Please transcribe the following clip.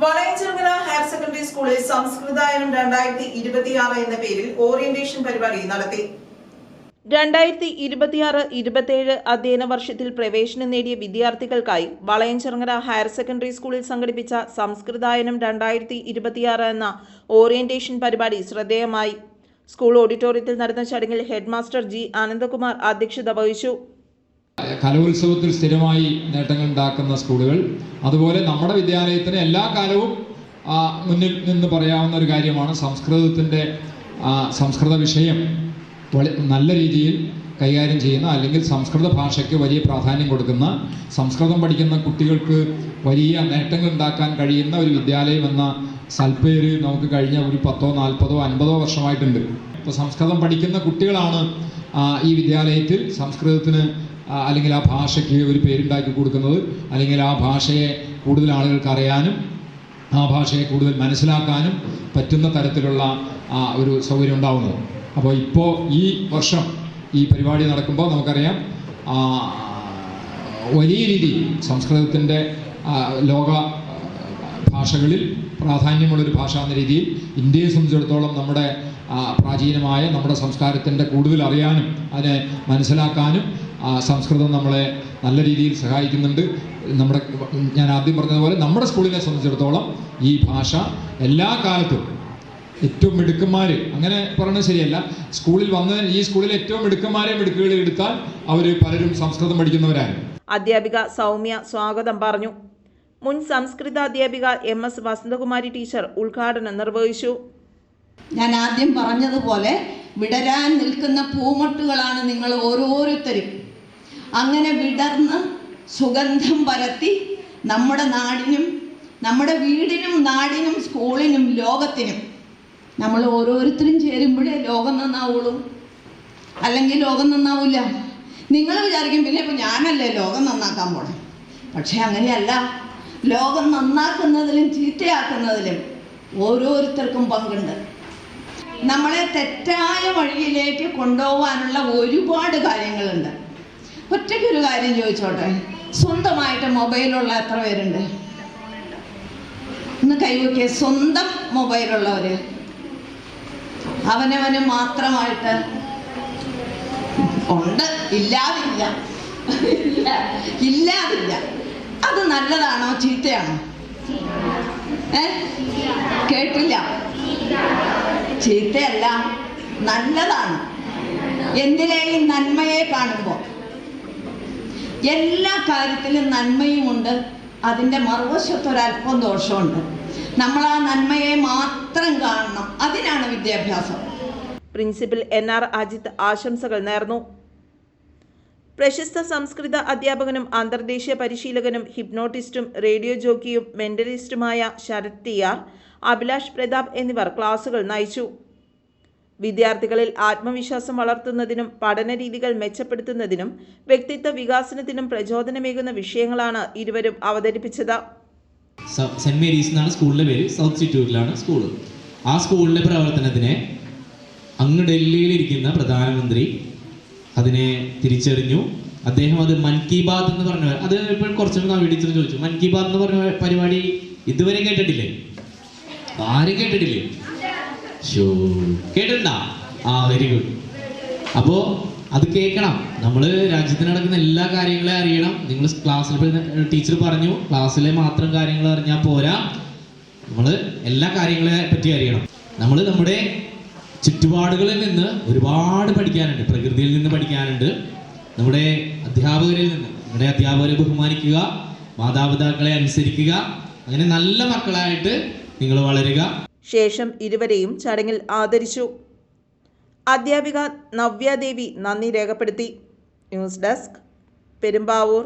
Valayanchirangara higher secondary സ്കൂളിൽ സംസ്കൃതായനം 2026 എന്ന പേരിൽ ഓറിയന്റേഷൻ പരിപാടി നടത്തി. 2026-27 അധ്യയന വർഷത്തിൽ പ്രവേശനം നേടിയ വിദ്യാർത്ഥികൾക്കായി വളയഞ്ചിറങ്ങര ഹയർ സെക്കൻഡറി സ്കൂളിൽ സംഘടിപ്പിച്ച സംസ്കൃതായനം 2026 എന്ന ഓറിയന്റേഷൻ പരിപാടി ശ്രദ്ധേയമായി. സ്കൂൾ ഓഡിറ്റോറിയത്തിൽ നടന്ന ചടങ്ങിൽ ഹെഡ് മാസ്റ്റർ ജി ആനന്ദകുമാർ അധ്യക്ഷത വഹിച്ചു. കലോത്സവത്തിൽ സ്ഥിരമായി നേട്ടങ്ങൾ ഉണ്ടാക്കുന്ന സ്കൂളുകൾ, അതുപോലെ നമ്മുടെ വിദ്യാലയത്തിന് എല്ലാ കാലവും മുന്നിൽ നിന്ന് പറയാവുന്ന ഒരു കാര്യമാണ് സംസ്കൃത വിഷയം നല്ല രീതിയിൽ കൈകാര്യം ചെയ്യുന്ന, അല്ലെങ്കിൽ സംസ്കൃത ഭാഷയ്ക്ക് വലിയ പ്രാധാന്യം കൊടുക്കുന്ന, സംസ്കൃതം പഠിക്കുന്ന കുട്ടികൾക്ക് വലിയ നേട്ടങ്ങൾ ഉണ്ടാക്കാൻ കഴിയുന്ന ഒരു വിദ്യാലയം എന്ന സൽപ്പേര് നമുക്ക് കഴിഞ്ഞ ഒരു 10, 40, 50 വർഷമായിട്ടുണ്ട്. ഇപ്പോൾ സംസ്കൃതം പഠിക്കുന്ന കുട്ടികളാണ് ഈ വിദ്യാലയത്തിൽ സംസ്കൃതത്തിന് അല്ലെങ്കിൽ ആ ഭാഷയ്ക്ക് ഒരു പേരുണ്ടാക്കി കൊടുക്കുന്നത്, അല്ലെങ്കിൽ ആ ഭാഷയെ കൂടുതൽ ആളുകൾക്ക് അറിയാനും ആ ഭാഷയെ കൂടുതൽ മനസ്സിലാക്കാനും പറ്റുന്ന തരത്തിലുള്ള ഒരു സൗകര്യം ഉണ്ടാവുന്നത്. അപ്പോൾ ഇപ്പോൾ ഈ വർഷം ഈ പരിപാടി നടക്കുമ്പോൾ നമുക്കറിയാം, വലിയ രീതിയിൽ സംസ്കൃതത്തിൻ്റെ ലോക ഭാഷകളിൽ പ്രാധാന്യമുള്ളൊരു ഭാഷ എന്ന രീതിയിൽ ഇന്ത്യയെ സംബന്ധിച്ചിടത്തോളം നമ്മുടെ പ്രാചീനമായ നമ്മുടെ സംസ്കാരത്തിൻ്റെ കൂടുതൽ അറിയാനും അതിനെ മനസ്സിലാക്കാനും സംസ്കൃതം നമ്മളെ നല്ല രീതിയിൽ സഹായിക്കുന്നുണ്ട്. ഞാൻ ആദ്യം പറഞ്ഞതുപോലെ നമ്മുടെ സ്കൂളിനെ സംബന്ധിച്ചിടത്തോളം ഈ ഭാഷ എല്ലാ കാലത്തും ഏറ്റവും മിടുക്കന്മാർ, അങ്ങനെ പറയുന്നത് ശരിയല്ല, സ്കൂളിൽ വന്ന് ഈ സ്കൂളിൽ ഏറ്റവും മിടുക്കുകളിൽ എടുത്താൽ അവർ പലരും സംസ്കൃതം പഠിക്കുന്നവരാണ്. അധ്യാപിക സൗമ്യ സ്വാഗതം പറഞ്ഞു. മുൻ സംസ്കൃത അധ്യാപിക MS വസന്തകുമാരി ടീച്ചർ ഉദ്ഘാടനം നിർവഹിച്ചു. ഞാൻ ആദ്യം പറഞ്ഞതുപോലെ വിടരാൻ നിൽക്കുന്ന പൂമൊട്ടുകളാണ് നിങ്ങൾ ഓരോരുത്തരും. അങ്ങനെ വിടർന്ന് സുഗന്ധം പരത്തി നമ്മുടെ നാടിനും, നമ്മുടെ വീടിനും, നാടിനും, സ്കൂളിനും, ലോകത്തിനും നമ്മൾ ഓരോരുത്തരും ചേരുമ്പോഴേ ലോകം നന്നാവുള്ളൂ, അല്ലെങ്കിൽ ലോകം നന്നാവില്ല. നിങ്ങൾ വിചാരിക്കും പിന്നെ ഇപ്പോൾ ഞാനല്ലേ ലോകം നന്നാക്കാൻ പോണം. പക്ഷെ അങ്ങനെയല്ല. ലോകം നന്നാക്കുന്നതിലും ചീത്തയാക്കുന്നതിലും ഓരോരുത്തർക്കും പങ്കുണ്ട്. നമ്മളെ തെറ്റായ വഴിയിലേക്ക് കൊണ്ടുപോകാനുള്ള ഒരുപാട് കാര്യങ്ങളുണ്ട്. ഒറ്റയ്ക്കൊരു കാര്യം ചോദിച്ചോട്ടെ, സ്വന്തമായിട്ട് മൊബൈലുള്ള എത്ര പേരുണ്ട്? ഒന്ന് കൈവയ്ക്കുക. സ്വന്തം മൊബൈലുള്ളവര്, അവനവന് മാത്രമായിട്ട് ഉണ്ട്, ഇല്ലാതില്ല. അത് നല്ലതാണോ ചീത്തയാണോ? കേട്ടില്ല. ചീത്തയല്ല, നല്ലതാണ്. എന്തിനേയും നന്മയെ കാണുമ്പോൾ എല്ലാ കാര്യത്തിലും നന്മയുമുണ്ട്, അതിൻ്റെ മറുവശത്തൊരല്പം ദോഷമുണ്ട്. നമ്മൾ ആ നന്മയെ മാത്രം കാണണം. അതിനാണ് വിദ്യാഭ്യാസം. പ്രിൻസിപ്പൽ NR അജിത് ആശംസകൾ നേർന്നു. പ്രശസ്ത സംസ്കൃത അധ്യാപകനും അന്തർദേശീയ പരിശീലകനും ഹിപ്നോട്ടിസ്റ്റും റേഡിയോ ജോക്കിയും മെന്റലിസ്റ്റുമായ ശരത് TR, അഭിലാഷ് പ്രതാപ് എന്നിവർ ക്ലാസുകൾ നയിച്ചു. വിദ്യാർത്ഥികളിൽ ആത്മവിശ്വാസം വളർത്തുന്നതിനും പഠനരീതികൾ മെച്ചപ്പെടുത്തുന്നതിനും വ്യക്തിത്വ വികാസനത്തിനും പ്രചോദനമേകുന്ന വിഷയങ്ങളാണ് ഇരുവരും അവതരിപ്പിച്ചത്. സെന്റ് മേരീസ് എന്നാണ് സ്കൂളിന്റെ പേര്. സൗത്ത് ചിറ്റൂരിലാണ് സ്കൂൾ. ആ സ്കൂളിന്റെ പ്രവർത്തനത്തിനെ അങ്ങ് ഡൽഹിയിലിരിക്കുന്ന പ്രധാനമന്ത്രി അതിനെ തിരിച്ചറിഞ്ഞു. അദ്ദേഹം അത് മൻ കി ബാത്ത് എന്ന് പറഞ്ഞ, അത് ഇപ്പോൾ കുറച്ച് ടീച്ചർ ചോദിച്ചു, മൻ കി ബാത്ത് എന്ന് പറഞ്ഞ പരിപാടി ഇതുവരെ കേട്ടിട്ടില്ലേ? ആരും കേട്ടിട്ടില്ലേ? കേട്ടിട്ടുണ്ടാ? Very good. അപ്പോ അത് കേൾക്കണം. നമ്മൾ രാജ്യത്തിന് നടക്കുന്ന എല്ലാ കാര്യങ്ങളെ അറിയണം. നിങ്ങൾ ക്ലാസ്സിൽ ടീച്ചർ പറഞ്ഞു, ക്ലാസ്സിലെ മാത്രം കാര്യങ്ങൾ അറിഞ്ഞാൽ പോരാ, നമ്മൾ എല്ലാ കാര്യങ്ങളെ പറ്റി അറിയണം. നമ്മൾ നമ്മുടെ ചുറ്റുപാടുകളിൽ നിന്ന് ഒരുപാട് പഠിക്കാനുണ്ട്. പ്രകൃതിയിൽ നിന്ന് പഠിക്കാനുണ്ട്, നമ്മുടെ അധ്യാപകരിൽ നിന്ന്. നമ്മുടെ അധ്യാപകരെ ബഹുമാനിക്കുക, മാതാപിതാക്കളെ അനുസരിക്കുക, അങ്ങനെ നല്ല മക്കളായിട്ട് നിങ്ങൾ വളരുക. ശേഷം ഇരുവരെയും ചടങ്ങിൽ ആദരിച്ചു. അധ്യാപിക നവ്യാദേവി നന്ദി രേഖപ്പെടുത്തി. News desk, Perumbavoor.